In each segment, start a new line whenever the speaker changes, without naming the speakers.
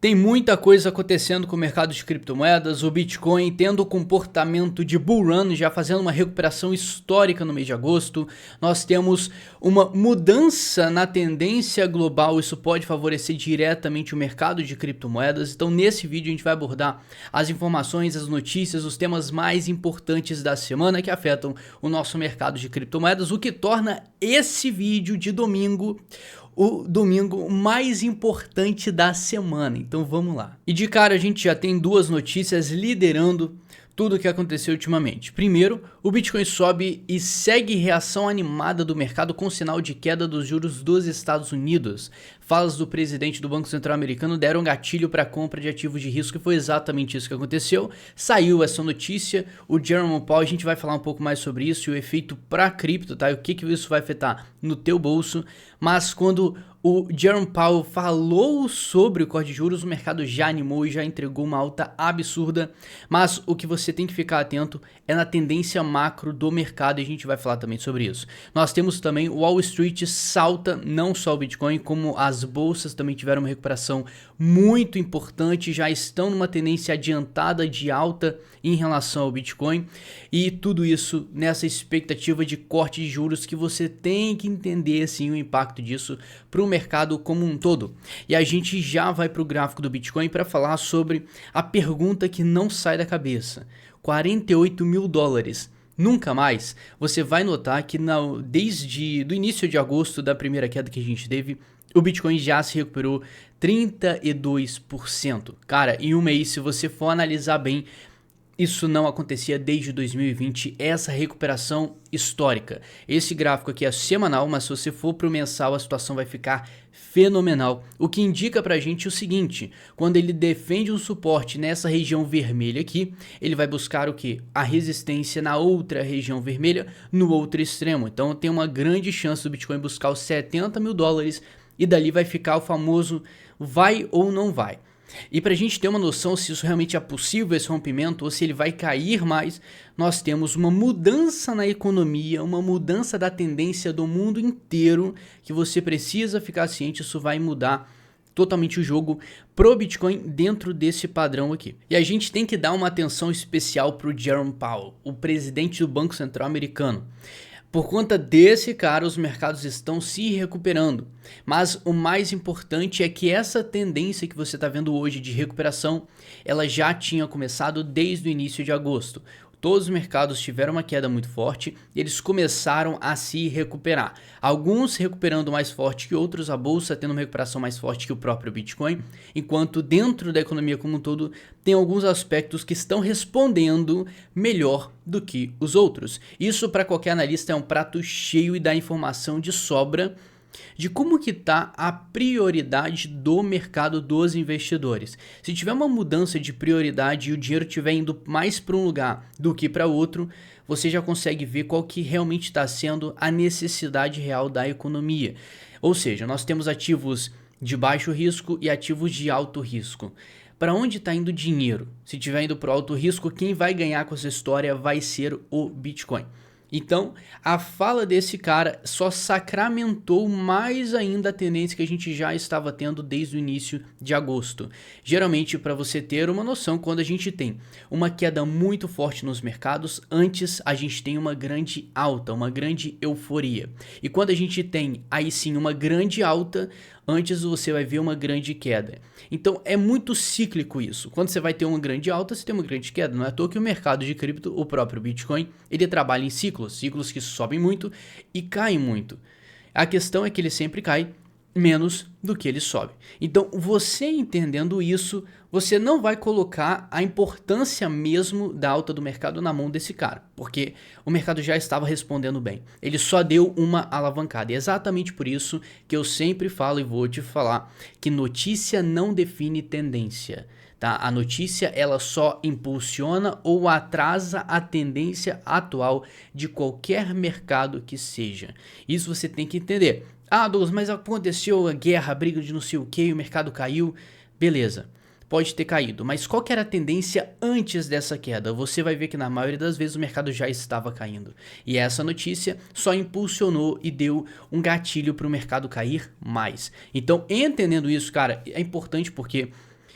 Tem muita coisa acontecendo com o mercado de criptomoedas, o Bitcoin tendo o comportamento de bull run, já fazendo uma recuperação histórica no mês de agosto. Nós temos uma mudança na tendência global, isso pode favorecer diretamente o mercado de criptomoedas. Então nesse vídeo a gente vai abordar as informações, as notícias, os temas mais importantes da semana que afetam o nosso mercado de criptomoedas, o que torna esse vídeo de domingo o domingo mais importante da semana. Então vamos lá. E de cara a gente já tem duas notícias liderando tudo o que aconteceu ultimamente. Primeiro, o Bitcoin sobe e segue reação animada do mercado com sinal de queda dos juros dos Estados Unidos. Falas do presidente do Banco Central americano deram gatilho para a compra de ativos de risco e foi exatamente isso que aconteceu. Saiu essa notícia, o Jerome Powell, a gente vai falar um pouco mais sobre isso e o efeito para cripto, tá? E o que isso vai afetar no teu bolso. Mas quando o Jerome Powell falou sobre o corte de juros, o mercado já animou e já entregou uma alta absurda, mas o que você tem que ficar atento é na tendência macro do mercado e a gente vai falar também sobre isso. Nós temos também o Wall Street salta, não só o Bitcoin, como as bolsas também tiveram uma recuperação muito importante, já estão numa tendência adiantada de alta em relação ao Bitcoin e tudo isso nessa expectativa de corte de juros que você tem que entender sim o impacto disso para o mercado como um todo. E a gente já vai para o gráfico do Bitcoin para falar sobre a pergunta que não sai da cabeça. 48 mil dólares. Nunca mais. Você vai notar que desde o início de agosto da primeira queda que a gente teve, o Bitcoin já se recuperou 32%. Cara, em um mês, se você for analisar bem, isso não acontecia desde 2020, essa recuperação histórica. Esse gráfico aqui é semanal, mas se você for para o mensal, a situação vai ficar fenomenal. O que indica pra gente o seguinte, quando ele defende um suporte nessa região vermelha aqui, ele vai buscar o que? A resistência na outra região vermelha, no outro extremo. Então tem uma grande chance do Bitcoin buscar os 70 mil dólares e dali vai ficar o famoso vai ou não vai. E para a gente ter uma noção se isso realmente é possível, esse rompimento, ou se ele vai cair mais, nós temos uma mudança na economia, uma mudança da tendência do mundo inteiro, que você precisa ficar ciente, isso vai mudar totalmente o jogo pro Bitcoin dentro desse padrão aqui. E a gente tem que dar uma atenção especial pro Jerome Powell, o presidente do Banco Central americano. Por conta desse cara, os mercados estão se recuperando, mas o mais importante é que essa tendência que você está vendo hoje de recuperação, ela já tinha começado desde o início de agosto. Todos os mercados tiveram uma queda muito forte e eles começaram a se recuperar. Alguns recuperando mais forte que outros, a bolsa tendo uma recuperação mais forte que o próprio Bitcoin, enquanto dentro da economia como um todo tem alguns aspectos que estão respondendo melhor do que os outros. Isso para qualquer analista é um prato cheio e dá informação de sobra de como que está a prioridade do mercado dos investidores. Se tiver uma mudança de prioridade e o dinheiro estiver indo mais para um lugar do que para outro, você já consegue ver qual que realmente está sendo a necessidade real da economia. Ou seja, nós temos ativos de baixo risco e ativos de alto risco. Para onde está indo o dinheiro? Se estiver indo para o alto risco, quem vai ganhar com essa história vai ser o Bitcoin. Então, a fala desse cara só sacramentou mais ainda a tendência que a gente já estava tendo desde o início de agosto. Geralmente, para você ter uma noção, quando a gente tem uma queda muito forte nos mercados, antes a gente tem uma grande alta, uma grande euforia. E quando a gente tem aí sim uma grande alta, antes você vai ver uma grande queda. Então é muito cíclico isso. Quando você vai ter uma grande alta, você tem uma grande queda. Não é à toa que o mercado de cripto, o próprio Bitcoin, ele trabalha em ciclos que sobem muito e caem muito. A questão é que ele sempre cai menos do que ele sobe. Então, você entendendo isso, você não vai colocar a importância mesmo da alta do mercado na mão desse cara, porque o mercado já estava respondendo bem. Ele só deu uma alavancada. E é exatamente por isso que eu sempre falo e vou te falar que notícia não define tendência. Tá? A notícia ela só impulsiona ou atrasa a tendência atual de qualquer mercado que seja. Isso você tem que entender. Ah, Douglas, mas aconteceu a guerra, a briga de não sei o que, o mercado caiu. Beleza, pode ter caído, mas qual que era a tendência antes dessa queda? Você vai ver que na maioria das vezes o mercado já estava caindo. E essa notícia só impulsionou e deu um gatilho para o mercado cair mais. Então, entendendo isso, cara, é importante porque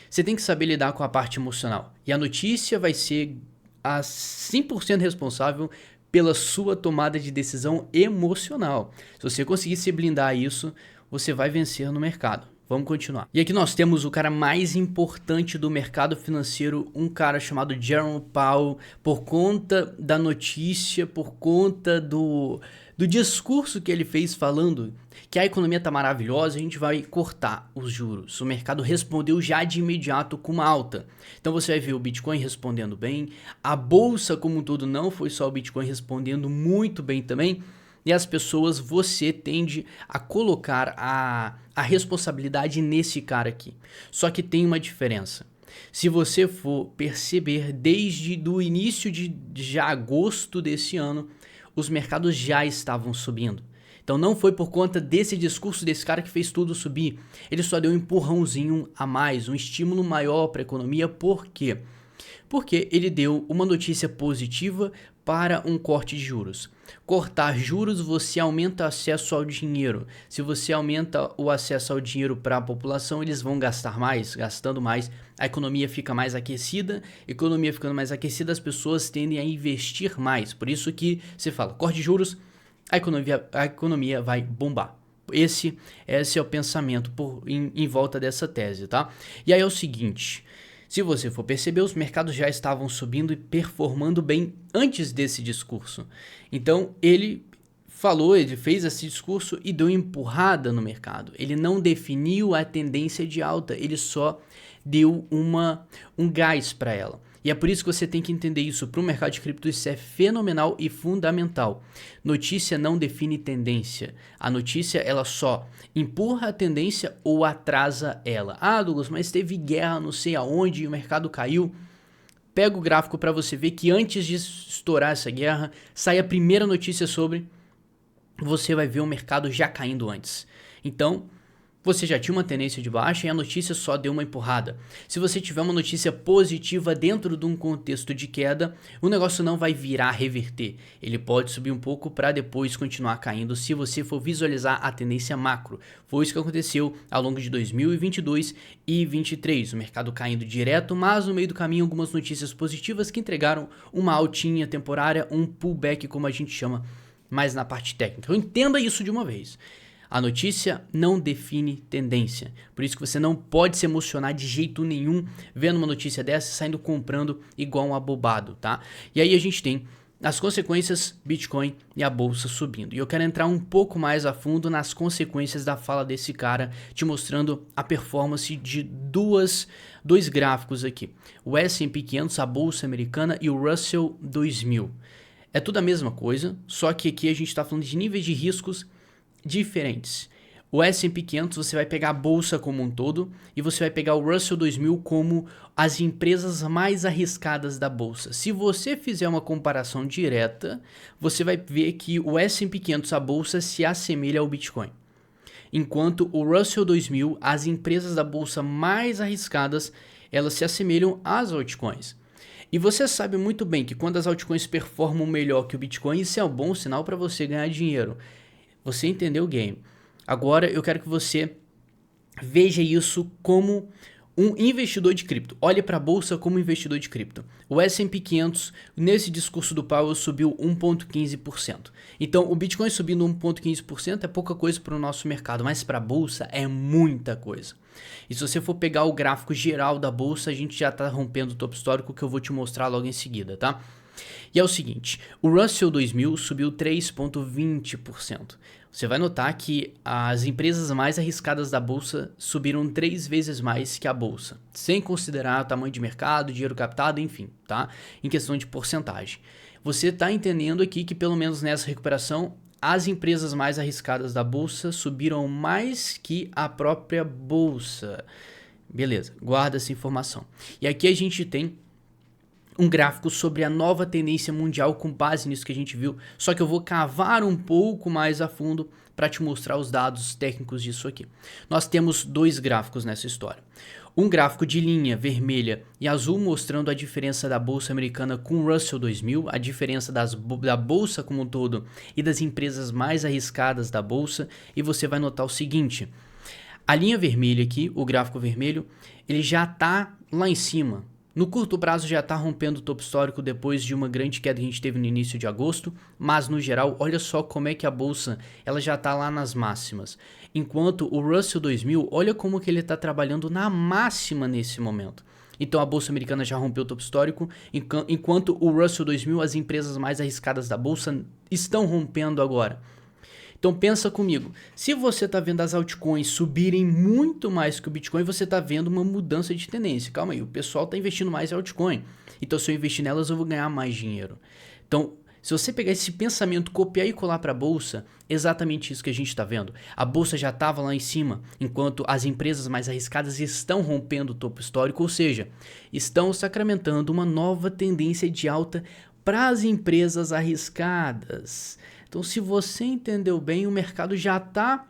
você tem que saber lidar com a parte emocional. E a notícia vai ser a 100% responsável pela sua tomada de decisão emocional. Se você conseguir se blindar a isso, você vai vencer no mercado. Vamos continuar. E aqui nós temos o cara mais importante do mercado financeiro, um cara chamado Jerome Powell, por conta da notícia, por conta do discurso que ele fez falando que a economia tá maravilhosa, a gente vai cortar os juros. O mercado respondeu já de imediato com uma alta. Então você vai ver o Bitcoin respondendo bem, a bolsa como um todo, não foi só o Bitcoin respondendo muito bem também. E as pessoas, você tende a colocar a responsabilidade nesse cara aqui. Só que tem uma diferença. Se você for perceber, desde o início de agosto desse ano, os mercados já estavam subindo. Então não foi por conta desse discurso desse cara que fez tudo subir. Ele só deu um empurrãozinho a mais, um estímulo maior para a economia. Por quê? Porque ele deu uma notícia positiva para um corte de juros. Cortar juros, você aumenta o acesso ao dinheiro. Se você aumenta o acesso ao dinheiro para a população, eles vão gastar mais, gastando mais, a economia fica mais aquecida, economia ficando mais aquecida, as pessoas tendem a investir mais. Por isso que você fala, corte de juros, a economia vai bombar. Esse é o pensamento em volta dessa tese, tá? E aí é o seguinte, se você for perceber, os mercados já estavam subindo e performando bem antes desse discurso. Então ele fez esse discurso e deu empurrada no mercado. Ele não definiu a tendência de alta, ele só deu um gás para ela. E é por isso que você tem que entender isso. Para o mercado de cripto isso é fenomenal e fundamental. Notícia não define tendência. A notícia ela só empurra a tendência ou atrasa ela. Ah, Douglas, mas teve guerra não sei aonde e o mercado caiu. Pega o gráfico para você ver que antes de estourar essa guerra, sai a primeira notícia sobre, você vai ver o mercado já caindo antes. Então, você já tinha uma tendência de baixa e a notícia só deu uma empurrada. Se você tiver uma notícia positiva dentro de um contexto de queda, o negócio não vai virar reverter. Ele pode subir um pouco para depois continuar caindo se você for visualizar a tendência macro. Foi isso que aconteceu ao longo de 2022 e 2023. O mercado caindo direto, mas no meio do caminho algumas notícias positivas que entregaram uma altinha temporária, um pullback como a gente chama, mais na parte técnica. Então entenda isso de uma vez. A notícia não define tendência, por isso que você não pode se emocionar de jeito nenhum vendo uma notícia dessa e saindo comprando igual um abobado, tá? E aí a gente tem as consequências, Bitcoin e a bolsa subindo. E eu quero entrar um pouco mais a fundo nas consequências da fala desse cara, te mostrando a performance de dois gráficos aqui. O S&P 500, a bolsa americana, e o Russell 2000. É tudo a mesma coisa, só que aqui a gente está falando de níveis de riscos diferentes. O S&P 500 você vai pegar a bolsa como um todo e você vai pegar o Russell 2000 como as empresas mais arriscadas da bolsa. Se você fizer uma comparação direta, você vai ver que o S&P 500, a bolsa, se assemelha ao Bitcoin. Enquanto o Russell 2000, as empresas da bolsa mais arriscadas, elas se assemelham às altcoins. E você sabe muito bem que quando as altcoins performam melhor que o Bitcoin, isso é um bom sinal para você ganhar dinheiro. Você entendeu o game. Agora eu quero que você veja isso como um investidor de cripto. Olhe para a bolsa como investidor de cripto. O S&P 500, nesse discurso do Powell, subiu 1,15%. Então, o Bitcoin subindo 1,15% é pouca coisa para o nosso mercado, mas para a bolsa é muita coisa. E se você for pegar o gráfico geral da bolsa, a gente já está rompendo o topo histórico que eu vou te mostrar logo em seguida, tá? E é o seguinte, o Russell 2000 subiu 3,20%. Você vai notar que as empresas mais arriscadas da bolsa subiram 3 vezes mais que a bolsa, sem considerar o tamanho de mercado, dinheiro captado, enfim, tá? Em questão de porcentagem. Você está entendendo aqui que pelo menos nessa recuperação, as empresas mais arriscadas da bolsa subiram mais que a própria bolsa. Beleza, guarda essa informação. E aqui a gente tem um gráfico sobre a nova tendência mundial com base nisso que a gente viu, só que eu vou cavar um pouco mais a fundo para te mostrar os dados técnicos disso aqui. Nós temos dois gráficos nessa história. Um gráfico de linha vermelha e azul mostrando a diferença da bolsa americana com o Russell 2000, a diferença da bolsa como um todo e das empresas mais arriscadas da bolsa, e você vai notar o seguinte: A linha vermelha aqui, o gráfico vermelho, ele já está lá em cima. No curto prazo já está rompendo o topo histórico depois de uma grande queda que a gente teve no início de agosto, mas no geral, olha só como é que a bolsa ela já está lá nas máximas. Enquanto o Russell 2000, olha como que ele está trabalhando na máxima nesse momento. Então a bolsa americana já rompeu o topo histórico, enquanto o Russell 2000, as empresas mais arriscadas da bolsa, estão rompendo agora. Então pensa comigo, se você está vendo as altcoins subirem muito mais que o Bitcoin, você está vendo uma mudança de tendência. Calma aí, o pessoal está investindo mais em altcoin, então se eu investir nelas eu vou ganhar mais dinheiro. Então se você pegar esse pensamento, copiar e colar para a bolsa, exatamente isso que a gente está vendo. A bolsa já estava lá em cima, enquanto as empresas mais arriscadas estão rompendo o topo histórico, ou seja, estão sacramentando uma nova tendência de alta para as empresas arriscadas. Então, se você entendeu bem, o mercado já está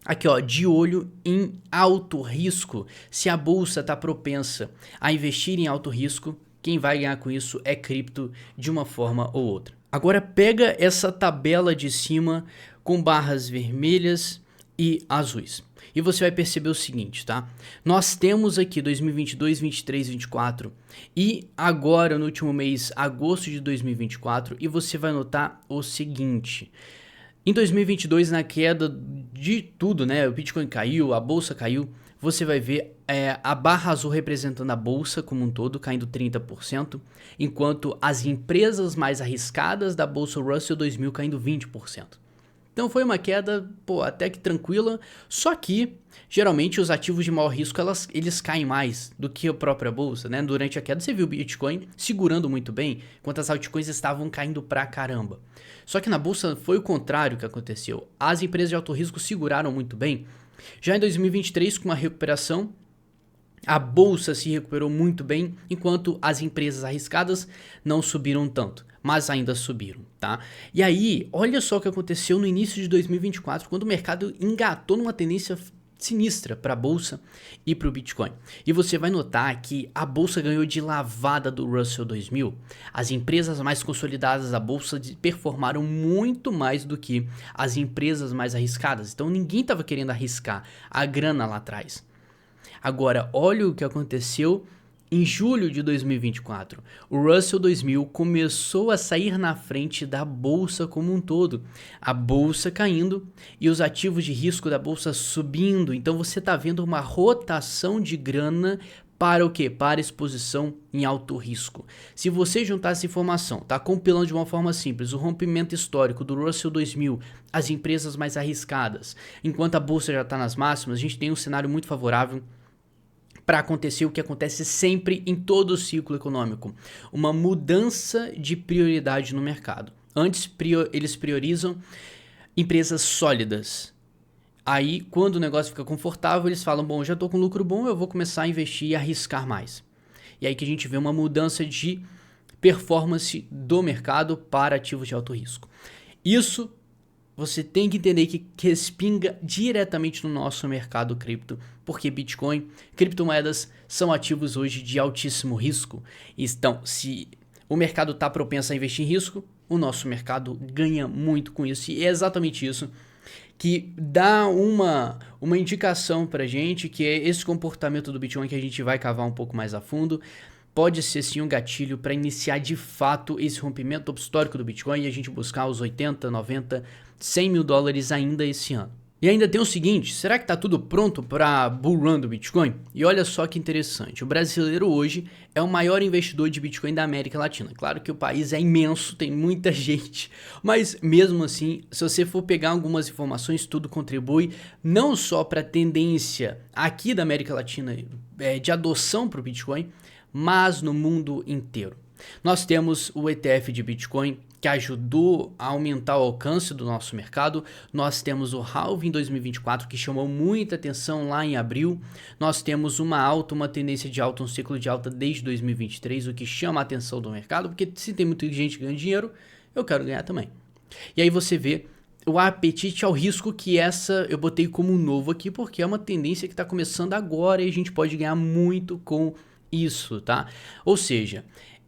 aqui, ó, de olho em alto risco. Se a bolsa está propensa a investir em alto risco, quem vai ganhar com isso é cripto de uma forma ou outra. Agora pega essa tabela de cima com barras vermelhas e azuis. E você vai perceber o seguinte, tá? Nós temos aqui 2022, 23, 24 e agora no último mês, agosto de 2024, e você vai notar o seguinte. Em 2022, na queda de tudo, né? O Bitcoin caiu, a bolsa caiu, você vai ver a barra azul representando a bolsa como um todo, caindo 30%, enquanto as empresas mais arriscadas da bolsa Russell 2000 caindo 20%. Então foi uma queda, até que tranquila, só que geralmente os ativos de maior risco eles caem mais do que a própria bolsa, né? Durante a queda você viu o Bitcoin segurando muito bem, enquanto as altcoins estavam caindo pra caramba. Só que na bolsa foi o contrário que aconteceu. As empresas de alto risco seguraram muito bem. Já em 2023, com uma recuperação, a bolsa se recuperou muito bem, enquanto as empresas arriscadas não subiram tanto, mas ainda subiram, tá? E aí, olha só o que aconteceu no início de 2024, quando o mercado engatou numa tendência sinistra para a bolsa e para o Bitcoin. E você vai notar que a bolsa ganhou de lavada do Russell 2000. As empresas mais consolidadas da bolsa performaram muito mais do que as empresas mais arriscadas. Então ninguém estava querendo arriscar a grana lá atrás. Agora, olha o que aconteceu em julho de 2024. O Russell 2000 começou a sair na frente da bolsa como um todo. A bolsa caindo e os ativos de risco da bolsa subindo. Então você está vendo uma rotação de grana para o quê? Para exposição em alto risco. Se você juntar essa informação, tá compilando de uma forma simples, o rompimento histórico do Russell 2000, as empresas mais arriscadas, enquanto a bolsa já está nas máximas, a gente tem um cenário muito favorável para acontecer o que acontece sempre em todo o ciclo econômico, uma mudança de prioridade no mercado. Antes eles priorizam empresas sólidas. Aí, quando o negócio fica confortável, eles falam, bom, já estou com lucro bom, eu vou começar a investir e arriscar mais. E aí que a gente vê uma mudança de performance do mercado para ativos de alto risco. Isso você tem que entender que respinga diretamente no nosso mercado cripto, porque Bitcoin, criptomoedas são ativos hoje de altíssimo risco. Então, se o mercado está propenso a investir em risco, o nosso mercado ganha muito com isso. E é exatamente isso que dá uma indicação para a gente, que é esse comportamento do Bitcoin que a gente vai cavar um pouco mais a fundo. Pode ser sim um gatilho para iniciar de fato esse rompimento histórico do Bitcoin e a gente buscar os 80, 90, 100 mil dólares ainda esse ano. E ainda tem o seguinte, será que está tudo pronto para bull run do Bitcoin? E olha só que interessante, o brasileiro hoje é o maior investidor de Bitcoin da América Latina. Claro que o país é imenso, tem muita gente, mas mesmo assim, se você for pegar algumas informações, tudo contribui não só para a tendência aqui da América Latina de adoção para o Bitcoin, mas no mundo inteiro. Nós temos o ETF de Bitcoin, que ajudou a aumentar o alcance do nosso mercado. Nós temos o halving em 2024, que chamou muita atenção lá em abril. Nós temos uma tendência de alta, um ciclo de alta desde 2023, o que chama a atenção do mercado, porque se tem muita gente ganhando dinheiro, eu quero ganhar também. E aí você vê o apetite ao risco, que essa eu botei como novo aqui, porque é uma tendência que está começando agora e a gente pode ganhar muito com isso, tá? Ou seja,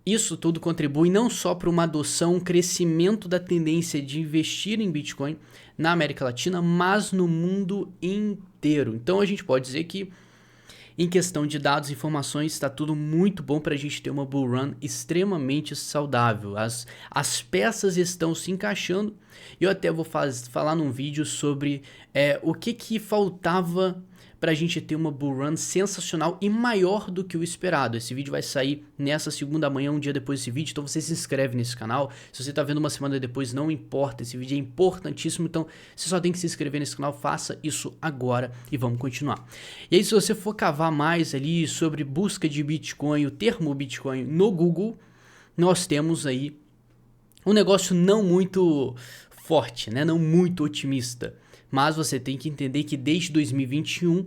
Isso tudo contribui não só para uma adoção, um crescimento da tendência de investir em Bitcoin na América Latina, mas no mundo inteiro. Então a gente pode dizer que em questão de dados e informações está tudo muito bom para a gente ter uma bull run extremamente saudável. As peças estão se encaixando e eu até vou falar num vídeo sobre o que faltava para a gente ter uma bull run sensacional e maior do que o esperado. Esse vídeo vai sair nessa segunda manhã, um dia depois desse vídeo, então você se inscreve nesse canal. Se você está vendo uma semana depois, não importa, esse vídeo é importantíssimo, então você só tem que se inscrever nesse canal, faça isso agora e vamos continuar. E aí, se você for cavar mais ali sobre busca de Bitcoin, o termo Bitcoin no Google, nós temos aí um negócio não muito forte, né? Não muito otimista. Mas você tem que entender que desde 2021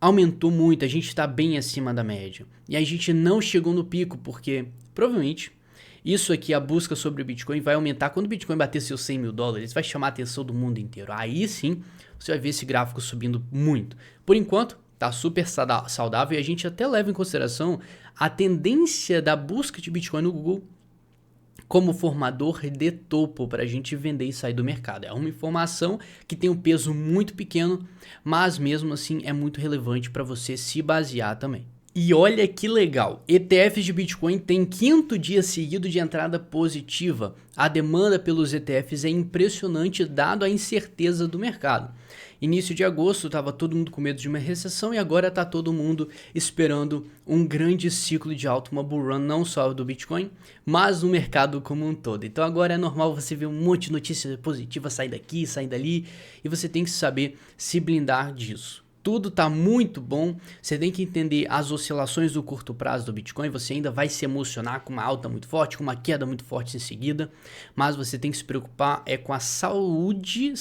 aumentou muito, a gente está bem acima da média. E a gente não chegou no pico, porque provavelmente isso aqui, a busca sobre o Bitcoin, vai aumentar. Quando o Bitcoin bater seus 100 mil dólares, vai chamar a atenção do mundo inteiro. Aí sim, você vai ver esse gráfico subindo muito. Por enquanto, tá super saudável e a gente até leva em consideração a tendência da busca de Bitcoin no Google como formador de topo para a gente vender e sair do mercado. É uma informação que tem um peso muito pequeno, mas mesmo assim é muito relevante para você se basear também. E olha que legal, ETFs de Bitcoin tem 5º dia seguido de entrada positiva. A demanda pelos ETFs é impressionante dado a incerteza do mercado. Início de agosto estava todo mundo com medo de uma recessão e agora está todo mundo esperando um grande ciclo de alta, uma bull run não só do Bitcoin, mas no mercado como um todo. Então agora é normal você ver um monte de notícias positivas sair daqui, sair dali e você tem que saber se blindar disso. Tudo tá muito bom, você tem que entender as oscilações do curto prazo do Bitcoin, você ainda vai se emocionar com uma alta muito forte, com uma queda muito forte em seguida, mas você tem que se preocupar com a saúde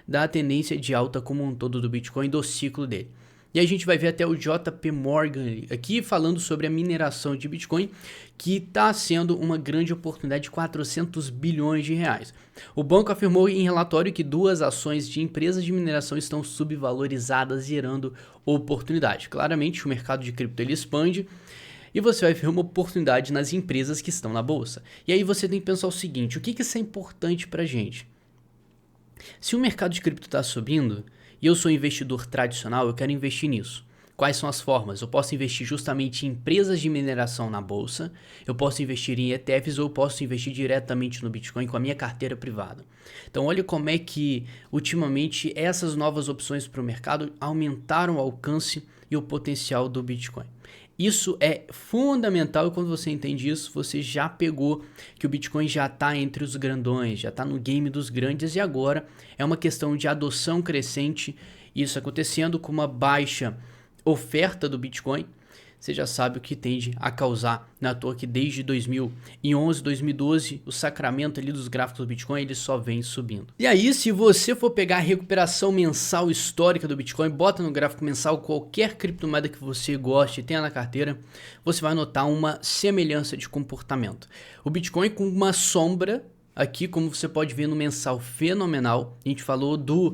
da tendência de alta como um todo do Bitcoin, do ciclo dele. E a gente vai ver até o JP Morgan aqui falando sobre a mineração de Bitcoin, que está sendo uma grande oportunidade de 400 bilhões de reais. O banco afirmou em relatório que 2 ações de empresas de mineração estão subvalorizadas, gerando oportunidade. Claramente, o mercado de cripto ele expande e você vai ver uma oportunidade nas empresas que estão na bolsa. E aí você tem que pensar o seguinte, o que isso é importante para a gente? Se o mercado de cripto está subindo, e eu sou investidor tradicional, eu quero investir nisso. Quais são as formas? Eu posso investir justamente em empresas de mineração na bolsa, eu posso investir em ETFs ou eu posso investir diretamente no Bitcoin com a minha carteira privada. Então olha como é que ultimamente essas novas opções para o mercado aumentaram o alcance e o potencial do Bitcoin. Isso é fundamental e quando você entende isso, você já pegou que o Bitcoin já está entre os grandões, já está no game dos grandes e agora é uma questão de adoção crescente, isso acontecendo com uma baixa oferta do Bitcoin. Você já sabe o que tende a causar, na toa que desde 2011, 2012, o sacramento ali dos gráficos do Bitcoin, ele só vem subindo. E aí, se você for pegar a recuperação mensal histórica do Bitcoin, bota no gráfico mensal qualquer criptomoeda que você goste e tenha na carteira, você vai notar uma semelhança de comportamento. O Bitcoin com uma sombra aqui, como você pode ver no mensal fenomenal, a gente falou do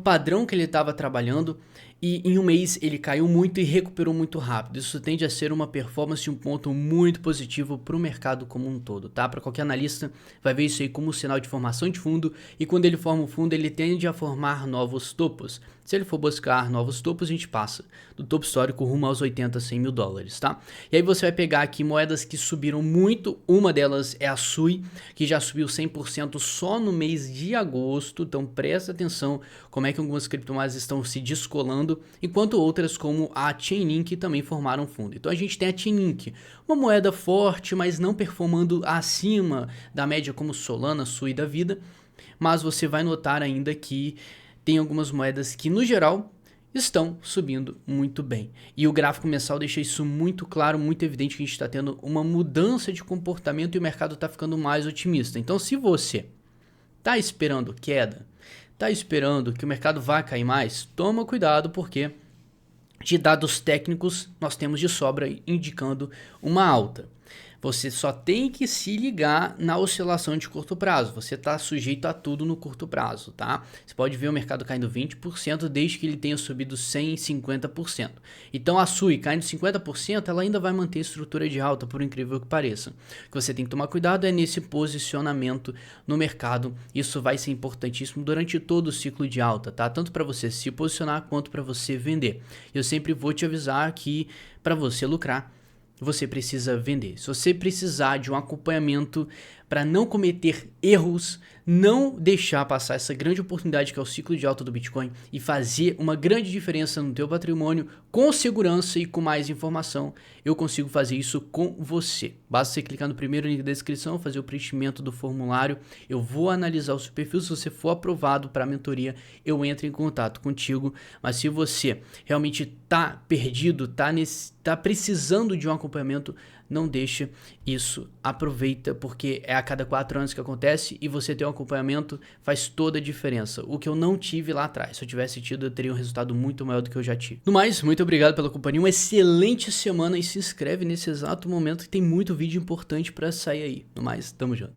padrão que ele estava trabalhando e em um mês ele caiu muito e recuperou muito rápido. Isso tende a ser uma performance, um ponto muito positivo para o mercado como um todo, tá? Para qualquer analista vai ver isso aí como um sinal de formação de fundo e quando ele forma um fundo ele tende a formar novos topos. Se ele for buscar novos topos, a gente passa do topo histórico rumo aos 80, 100 mil dólares, tá? E aí você vai pegar aqui moedas que subiram muito, uma delas é a SUI, que já subiu 100% só no mês de agosto, então presta atenção como é que algumas criptomoedas estão se descolando, enquanto outras como a Chainlink também formaram fundo. Então a gente tem a Chainlink, uma moeda forte, mas não performando acima da média como Solana, SUI da vida, mas você vai notar ainda que tem algumas moedas que, no geral, estão subindo muito bem. E o gráfico mensal deixa isso muito claro, muito evidente que a gente está tendo uma mudança de comportamento e o mercado está ficando mais otimista. Então, se você está esperando queda, está esperando que o mercado vá cair mais, toma cuidado porque de dados técnicos nós temos de sobra indicando uma alta. Você só tem que se ligar na oscilação de curto prazo. Você está sujeito a tudo no curto prazo, tá? Você pode ver o mercado caindo 20% desde que ele tenha subido 150%. Então a SUI caindo 50%, ela ainda vai manter estrutura de alta, por incrível que pareça. O que você tem que tomar cuidado é nesse posicionamento no mercado. Isso vai ser importantíssimo durante todo o ciclo de alta, tá? Tanto para você se posicionar quanto para você vender. Eu sempre vou te avisar que para você lucrar, você precisa vender. Se você precisar de um acompanhamento para não cometer erros, não deixar passar essa grande oportunidade que é o ciclo de alta do Bitcoin e fazer uma grande diferença no teu patrimônio com segurança e com mais informação, eu consigo fazer isso com você. Basta você clicar no primeiro link da descrição, fazer o preenchimento do formulário, eu vou analisar o seu perfil, se você for aprovado para a mentoria, eu entro em contato contigo, mas se você realmente tá perdido, tá precisando de um acompanhamento, não deixa isso, aproveita, porque é a cada 4 anos que acontece e você ter um acompanhamento faz toda a diferença. O que eu não tive lá atrás, se eu tivesse tido, eu teria um resultado muito maior do que eu já tive. No mais, muito obrigado pela companhia, uma excelente semana e se inscreve nesse exato momento que tem muito vídeo importante para sair aí. No mais, tamo junto.